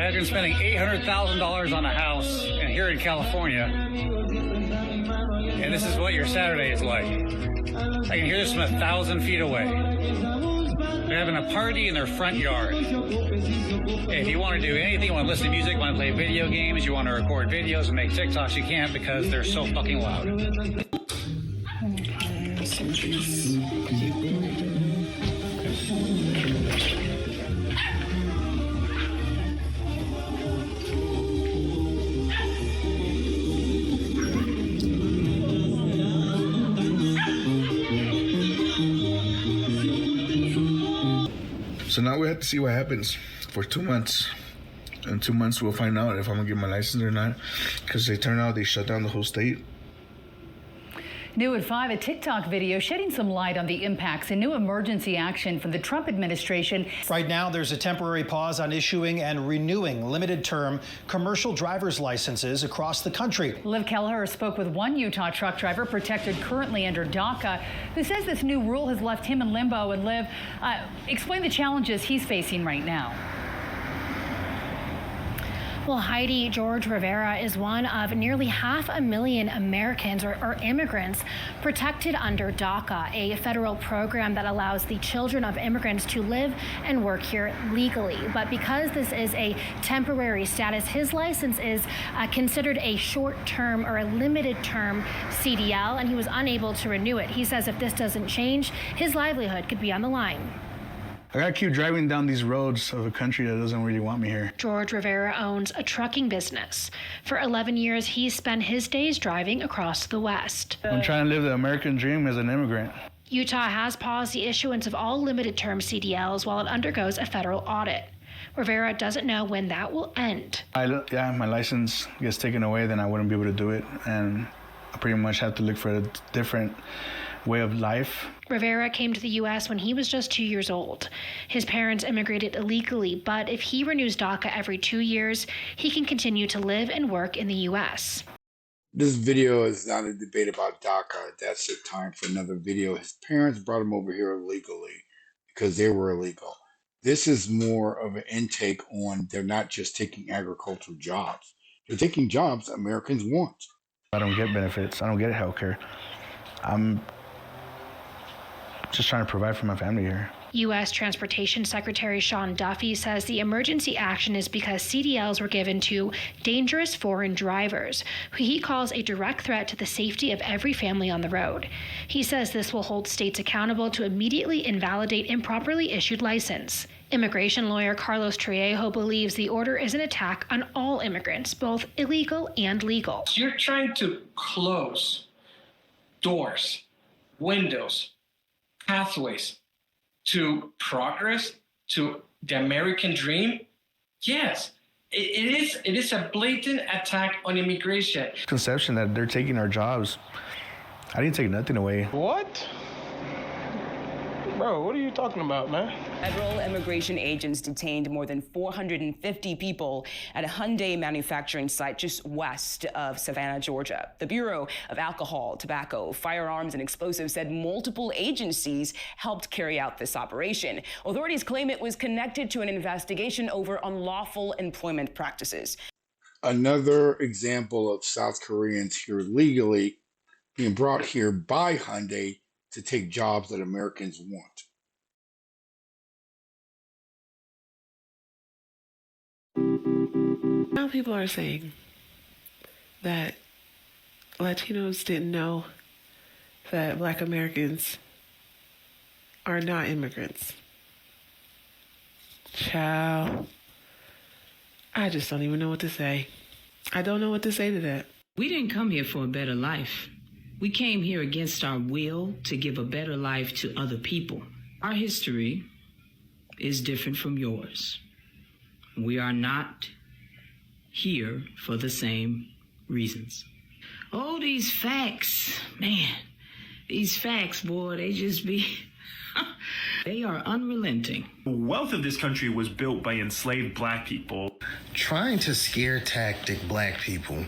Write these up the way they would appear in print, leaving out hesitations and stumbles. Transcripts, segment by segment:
Imagine spending $800,000 on a house here in California, and this is what your Saturday is like. I can hear this from 1,000 feet away. They're having a party in their front yard. If you want to do anything, you want to listen to music, you want to play video games, you want to record videos and make TikToks, you can't because they're so fucking loud. So now we have to see what happens for 2 months. In 2 months, we'll find out if I'm gonna get my license or not. Because they turn out they shut down the whole state. New at 5, a TikTok video shedding some light on the impacts and new emergency action from the Trump administration. Right now, there's a temporary pause on issuing and renewing limited-term commercial driver's licenses across the country. Liv Kelleher spoke with one Utah truck driver protected currently under DACA who says this new rule has left him in limbo. And Liv, explain the challenges he's facing right now. Well, Heidi, George Rivera is one of nearly 500,000 Americans or immigrants protected under DACA, a federal program that allows the children of immigrants to live and work here legally. But because this is a temporary status, his license is considered a short-term or a limited-term CDL, and he was unable to renew it. He says if this doesn't change, his livelihood could be on the line. I gotta keep driving down these roads of a country that doesn't really want me here. George Rivera owns a trucking business. For 11 years, he's spent his days driving across the West. I'm trying to live the American dream as an immigrant. Utah has paused the issuance of all limited-term CDLs while it undergoes a federal audit. Rivera doesn't know when that will end. Yeah, my license gets taken away, then I wouldn't be able to do it, and I pretty much have to look for a different way of life. Rivera came to the U.S. when he was just 2 years old. His parents immigrated illegally, but if he renews DACA every 2 years, he can continue to live and work in the U.S. This video is not a debate about DACA. That's a time for another video. His parents brought him over here illegally because they were illegal. This is more of an intake on they're not just taking agricultural jobs. They're taking jobs Americans want. I don't get benefits. I don't get health care. I'm just trying to provide for my family here. U.S. Transportation Secretary Sean Duffy says the emergency action is because CDLs were given to dangerous foreign drivers, who he calls a direct threat to the safety of every family on the road. He says this will hold states accountable to immediately invalidate improperly issued license. Immigration lawyer Carlos Trejo believes the order is an attack on all immigrants, both illegal and legal. You're trying to close doors, windows, pathways to progress, to the American dream. Yes, it is a blatant attack on immigration. Conception that they're taking our jobs. I didn't take nothing away. What? Bro, what are you talking about, man? Federal immigration agents detained more than 450 people at a Hyundai manufacturing site just west of Savannah, Georgia. The Bureau of Alcohol, Tobacco, Firearms, and Explosives said multiple agencies helped carry out this operation. Authorities claim it was connected to an investigation over unlawful employment practices. Another example of South Koreans here legally being brought here by Hyundai to take jobs that Americans want. Now people are saying that Latinos didn't know that Black Americans are not immigrants. Child, I just don't even know what to say. I don't know what to say to that. We didn't come here for a better life. We came here against our will to give a better life to other people. Our history is different from yours. We are not here for the same reasons. Oh, these facts, man, these facts, boy, they just be, they are unrelenting. The wealth of this country was built by enslaved Black people. Trying to scare tactic Black people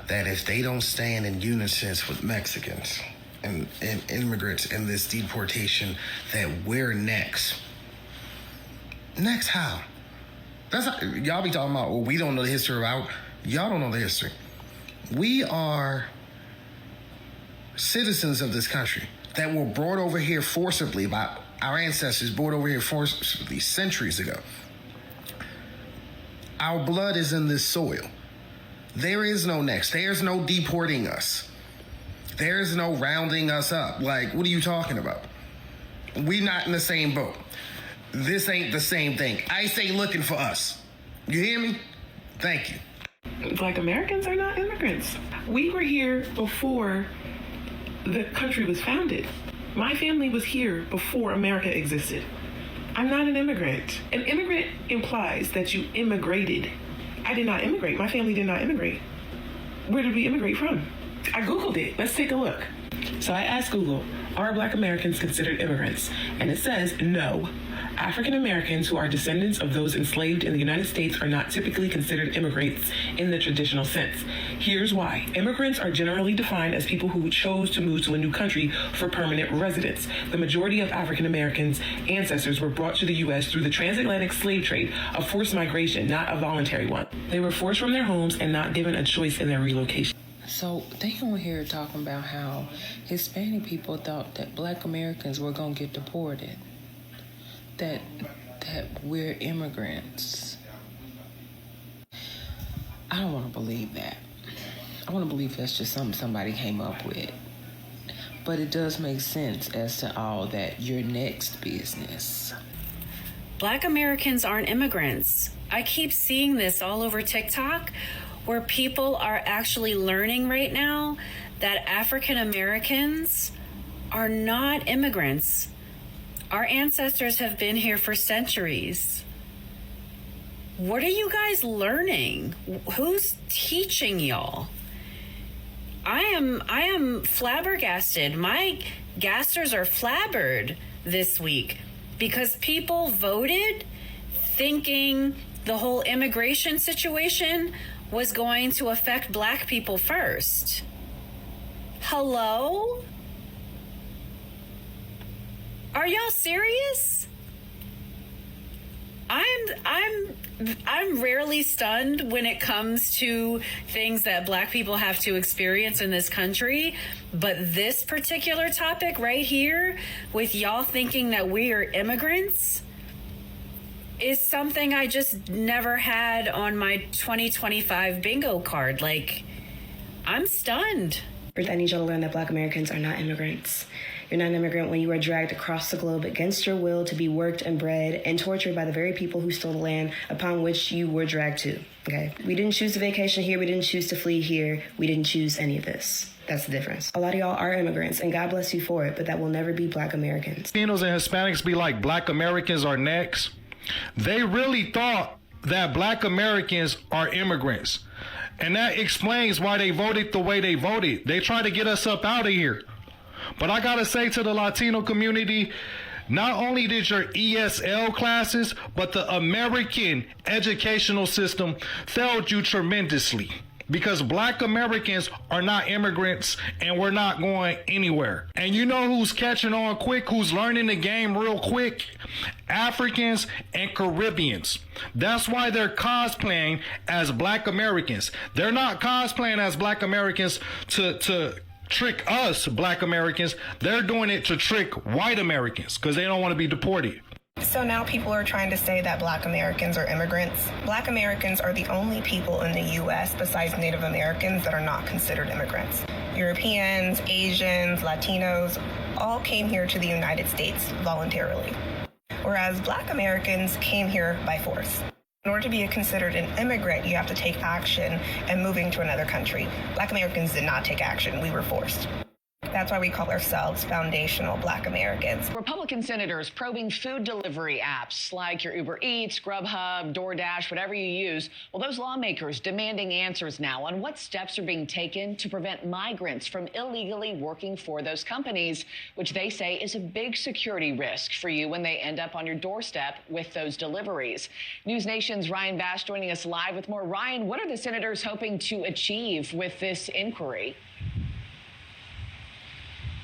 that if they don't stand in unison with Mexicans and immigrants in this deportation, that we're next. Next how? Y'all be talking about, well, we don't know the history of y'all don't know the history. We are citizens of this country that were brought over here forcibly by our ancestors, brought over here forcibly centuries ago. Our blood is in this soil. There is no next. There's no deporting us. There's no rounding us up. Like, what are you talking about? We not in the same boat. This ain't the same thing. ICE ain't looking for us. You hear me? Thank you. Black Americans are not immigrants. We were here before the country was founded. My family was here before America existed. I'm not an immigrant. An immigrant implies that you immigrated. I did not immigrate. My family did not immigrate. Where did we immigrate from? I Googled it. Let's take a look. So I asked Google, are Black Americans considered immigrants? And it says no. African Americans who are descendants of those enslaved in the United States are not typically considered immigrants in the traditional sense. Here's why. Immigrants are generally defined as people who chose to move to a new country for permanent residence. The majority of African Americans' ancestors were brought to the U.S. through the transatlantic slave trade, a forced migration, not a voluntary one. They were forced from their homes and not given a choice in their relocation. So they on here talking about how Hispanic people thought that Black Americans were going to get deported. That we're immigrants. I don't want to believe that. I want to believe that's just something somebody came up with. But it does make sense as to all that your next business. Black Americans aren't immigrants. I keep seeing this all over TikTok where people are actually learning right now that African Americans are not immigrants. Our ancestors have been here for centuries. What are you guys learning? Who's teaching y'all? I am flabbergasted. My gasters are flabbered this week because people voted thinking the whole immigration situation was going to affect Black people first. Hello? Are y'all serious? I'm rarely stunned when it comes to things that Black people have to experience in this country, but this particular topic right here, with y'all thinking that we are immigrants, is something I just never had on my 2025 bingo card. Like, I'm stunned. I need y'all to learn that Black Americans are not immigrants. You're not an immigrant when you are dragged across the globe against your will to be worked and bred and tortured by the very people who stole the land upon which you were dragged to, okay? We didn't choose to vacation here. We didn't choose to flee here. We didn't choose any of this. That's the difference. A lot of y'all are immigrants, and God bless you for it, but that will never be Black Americans. Latinos and Hispanics be like, Black Americans are next. They really thought that Black Americans are immigrants. And that explains why they voted the way they voted. They tried to get us up out of here. But I gotta say to the Latino community, not only did your ESL classes, but the American educational system failed you tremendously. Because Black Americans are not immigrants and we're not going anywhere. And you know who's catching on quick, who's learning the game real quick? Africans and Caribbeans. That's why they're cosplaying as Black Americans. They're not cosplaying as Black Americans to trick us Black Americans. They're doing it to trick white Americans because they don't want to be deported. So now people are trying to say that Black Americans are immigrants. Black Americans are the only people in the U.S. besides Native Americans that are not considered immigrants. Europeans, Asians, Latinos all came here to the United States voluntarily, whereas Black Americans came here by force. In order to be considered an immigrant, you have to take action and moving to another country. Black Americans did not take action. We were forced. That's why we call ourselves foundational Black Americans. Republican senators probing food delivery apps like your Uber Eats, Grubhub, DoorDash, whatever you use. Well, those lawmakers demanding answers now on what steps are being taken to prevent migrants from illegally working for those companies, which they say is a big security risk for you when they end up on your doorstep with those deliveries. News Nation's Ryan Bash joining us live with more. Ryan, what are the senators hoping to achieve with this inquiry?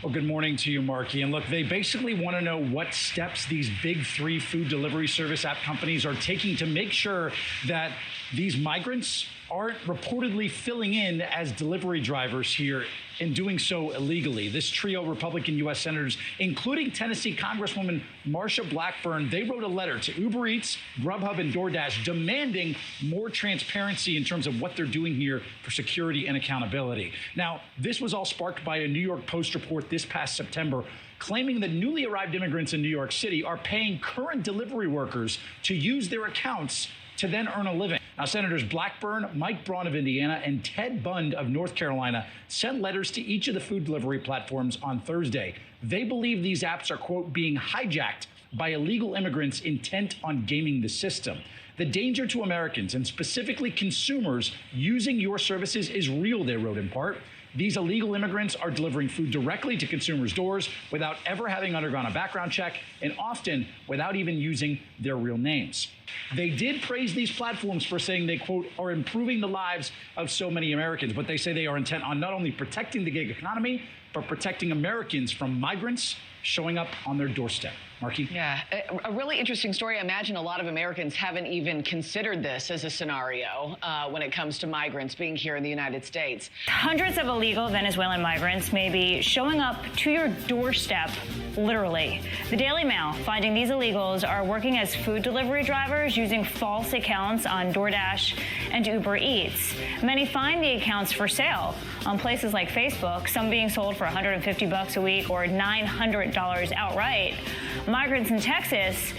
Well, good morning to you, Marky. And look, they basically want to know what steps these big three food delivery service app companies are taking to make sure that these migrants aren't reportedly filling in as delivery drivers here and doing so illegally. This trio of Republican U.S. senators, including Tennessee Congresswoman Marsha Blackburn, they wrote a letter to Uber Eats, Grubhub, and DoorDash demanding more transparency in terms of what they're doing here for security and accountability. Now, this was all sparked by a New York Post report this past September claiming that newly arrived immigrants in New York City are paying current delivery workers to use their accounts to then earn a living. Now, Senators Blackburn, Mike Braun of Indiana, and Ted Bund of North Carolina sent letters to each of the food delivery platforms on Thursday. They believe these apps are, quote, being hijacked by illegal immigrants intent on gaming the system. The danger to Americans, and specifically consumers, using your services is real, they wrote in part. These illegal immigrants are delivering food directly to consumers' doors without ever having undergone a background check, and often without even using their real names. They did praise these platforms for saying they, quote, are improving the lives of so many Americans, but they say they are intent on not only protecting the gig economy, but protecting Americans from migrants showing up on their doorstep. Marky? Yeah, a really interesting story. I imagine a lot of Americans haven't even considered this as a scenario when it comes to migrants being here in the United States. Hundreds of illegal Venezuelan migrants may be showing up to your doorstep, literally. The Daily Mail finding these illegals are working as food delivery drivers using false accounts on DoorDash and Uber Eats. Many find the accounts for sale on places like Facebook, some being sold for $150 a week or $900 outright. Migrants in Texas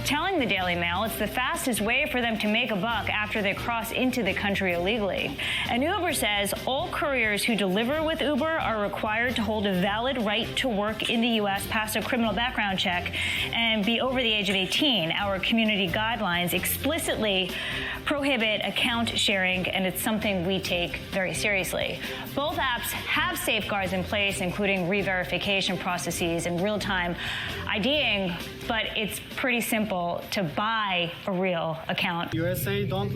telling the Daily Mail it's the fastest way for them to make a buck after they cross into the country illegally. And Uber says all couriers who deliver with Uber are required to hold a valid right to work in the U.S., pass a criminal background check, and be over the age of 18. Our community guidelines explicitly prohibit account sharing, and it's something we take very seriously. Both apps have safeguards in place, including re-verification processes and real-time IDing, but it's pretty simple to buy a real account. USA don't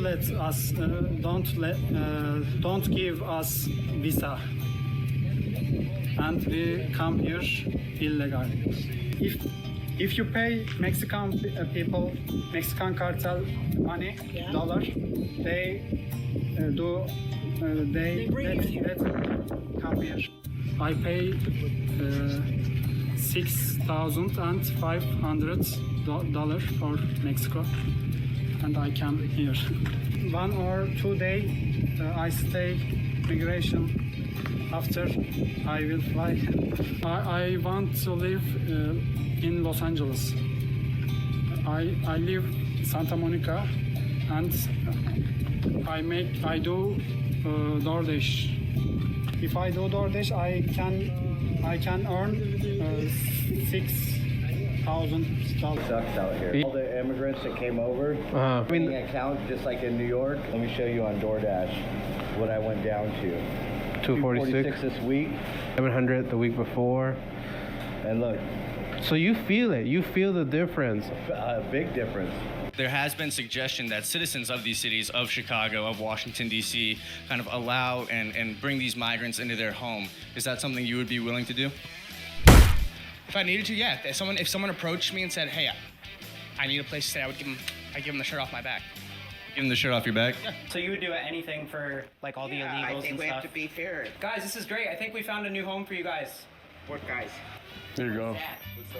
give us visa, and we come here illegal. If you pay Mexican people, Mexican cartel money, dollar, they come here. I pay $6,500 for Mexico, and I come here. 1 or 2 days I stay immigration. After I will fly. I want to live in Los Angeles. I live Santa Monica, and I do DoorDash. If I do DoorDash, I can earn $6,000. Sucks out here. All the immigrants that came over, opening accounts just like in New York. Let me show you on DoorDash what I went down to. 246 this week. 700 the week before. And look. So you feel it. You feel the difference. A big difference. There has been suggestion that citizens of these cities, of Chicago, of Washington, D.C., kind of allow and bring these migrants into their home. Is that something you would be willing to do? If I needed to, yeah. If someone approached me and said, "Hey, I need a place to stay," I'd give them the shirt off my back. Give them the shirt off your back? Yeah. So you would do anything for like all the illegals and stuff? I think we have to be fair. Guys, this is great. I think we found a new home for you guys. What guys? There you go. Is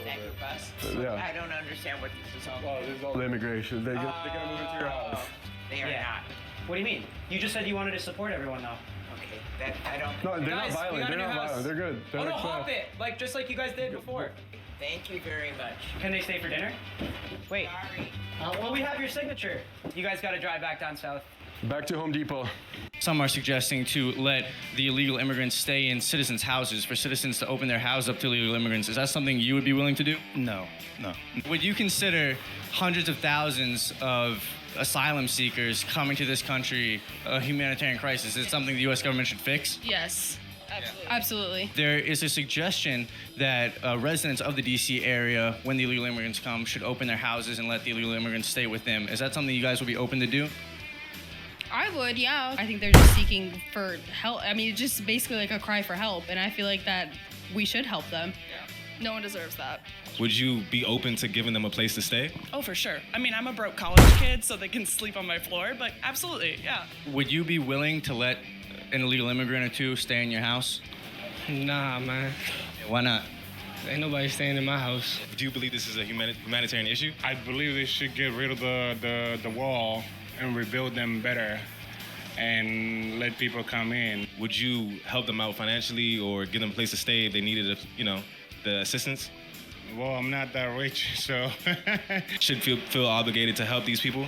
that your bus? Yeah. I don't understand what this is all about. Well, this is all the immigration. They're going to move into your house. They are not. What do you mean? You just said you wanted to support everyone, though. Okay, that I don't. No, they're guys, not violent. They're not violent. They're good. They're no, hop it, just like you guys did before. Thank you very much. Can they stay for dinner? Wait. Sorry. Well, we have your signature. You guys got to drive back down south. Back to Home Depot. Some are suggesting to let the illegal immigrants stay in citizens' houses, for citizens to open their house up to illegal immigrants. Is that something you would be willing to do? No. Would you consider hundreds of thousands of asylum seekers coming to this country a humanitarian crisis? Is it something the U.S. government should fix? Yes. Absolutely. There is a suggestion that residents of the D.C. area, when the illegal immigrants come, should open their houses and let the illegal immigrants stay with them. Is that something you guys would be open to do? I would, yeah. I think they're just seeking for help. I mean, it's just basically like a cry for help, and I feel like that we should help them. No one deserves that. Would you be open to giving them a place to stay? Oh, for sure. I mean, I'm a broke college kid, so they can sleep on my floor, but absolutely, yeah. Would you be willing to let an illegal immigrant or two stay in your house? Nah, man. Why not? Ain't nobody staying in my house. Do you believe this is a humanitarian issue? I believe they should get rid of the wall and rebuild them better and let people come in. Would you help them out financially or give them a place to stay if they needed, the assistance? Well, I'm not that rich, so. Should feel obligated to help these people?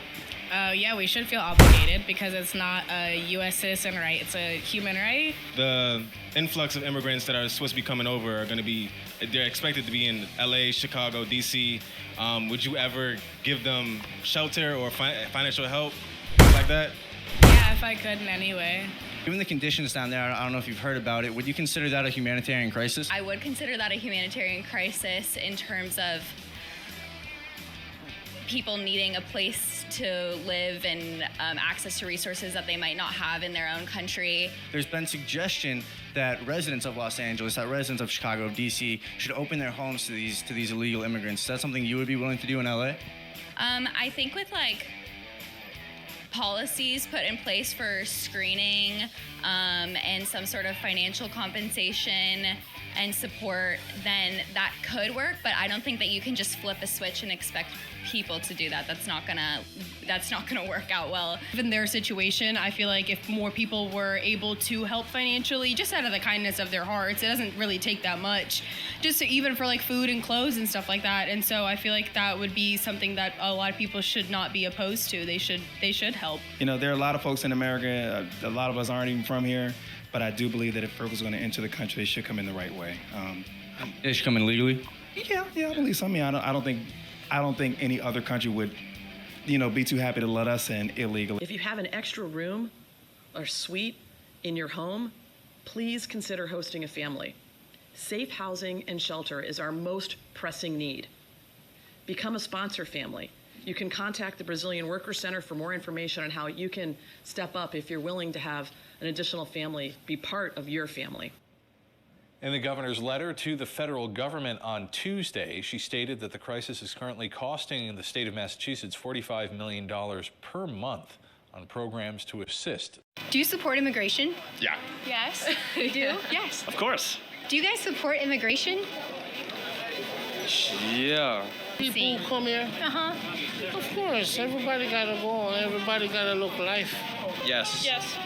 Yeah, we should feel obligated because it's not a U.S. citizen right, it's a human right. The influx of immigrants that are supposed to be coming over they're expected to be in LA, Chicago, DC. Would you ever give them shelter or financial help like that? Yeah, if I could in any way. Given the conditions down there, I don't know if you've heard about it, would you consider that a humanitarian crisis? I would consider that a humanitarian crisis in terms of people needing a place to live and access to resources that they might not have in their own country. There's been suggestion that residents of Los Angeles, that residents of Chicago, of DC, should open their homes to these illegal immigrants. Is that something you would be willing to do in LA? I think with policies put in place for screening and some sort of financial compensation and support, then that could work, but I don't think that you can just flip a switch and expect people to do that. That's not gonna work out well. In their situation, I feel like if more people were able to help financially, just out of the kindness of their hearts, it doesn't really take that much, even for food and clothes and stuff like that. And so I feel like that would be something that a lot of people should not be opposed to. They should help. There are a lot of folks in America, a lot of us aren't even from here, but I do believe that if folks are going to enter the country, they should come in the right way. They should come in legally? Yeah, I believe so. I mean, I don't think any other country would, be too happy to let us in illegally. If you have an extra room or suite in your home, please consider hosting a family. Safe housing and shelter is our most pressing need. Become a sponsor family. You can contact the Brazilian Worker Center for more information on how you can step up if you're willing to have an additional family be part of your family. In the governor's letter to the federal government on Tuesday, she stated that the crisis is currently costing the state of Massachusetts $45 million per month on programs to assist. Do you support immigration? Yeah. Yes. You do? Yes. Of course. Do you guys support immigration? Yeah. People come here. Of course. Everybody gotta go and everybody gotta look life. Yes. Yes.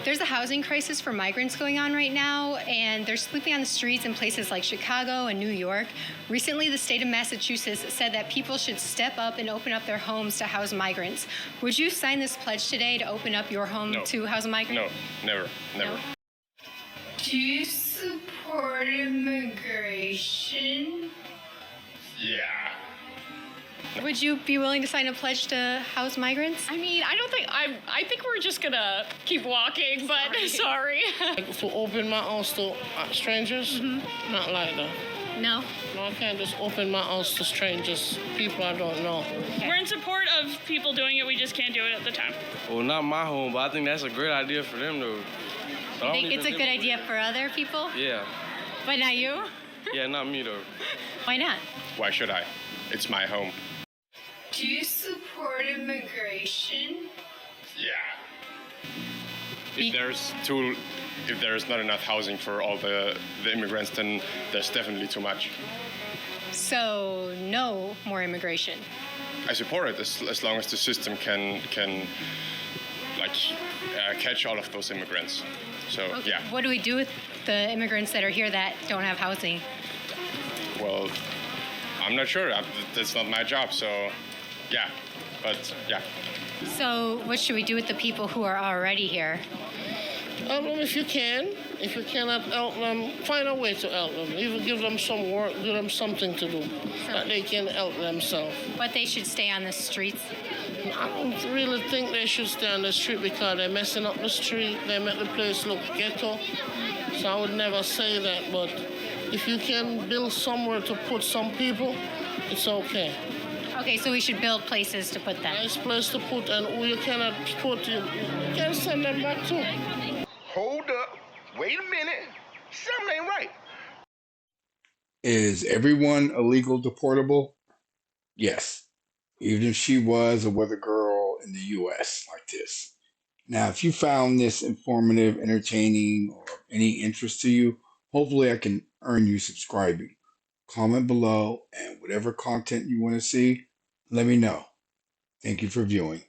There's a housing crisis for migrants going on right now, and they're sleeping on the streets in places like Chicago and New York. Recently, the state of Massachusetts said that people should step up and open up their homes to house migrants. Would you sign this pledge today to open up your home to house a migrant? No, never. No? Do you support immigration? Yeah. Would you be willing to sign a pledge to house migrants? I mean, I think we're just gonna keep walking, but sorry. To open my house to strangers? Not like that. No? No, I can't just open my house to strangers, people I don't know. We're in support of people doing it, we just can't do it at the time. Well, not my home, but I think that's a great idea for them, though. You think it's a good idea for other people? Yeah. But not you? Yeah, not me, though. Why not? Why should I? It's my home. Do you support immigration? Yeah. If there's not enough housing for all the immigrants, then there's definitely too much. So no more immigration. I support it as long as the system can catch all of those immigrants. So Okay. yeah. What do we do with the immigrants that are here that don't have housing? Well, I'm not sure. That's not my job. So yeah, but yeah. So what should we do with the people who are already here? Help them if you can. If you cannot help them, find a way to help them. Even give them some work, give them something to do that they can help themselves. But they should stay on the streets? I don't really think they should stay on the street because they're messing up the street. They make the place look ghetto. So I would never say that, but if you can build somewhere to put some people, it's okay. Okay, so we should build places to put them. Nice place to put, and who you cannot put, you can send them back to. Hold up. Wait a minute. Something ain't right. Is everyone illegal deportable? Yes. Even if she was a weather girl in the US like this. Now, if you found this informative, entertaining, or of any interest to you, hopefully I can earn you subscribing. Comment below, and whatever content you want to see, let me know. Thank you for viewing.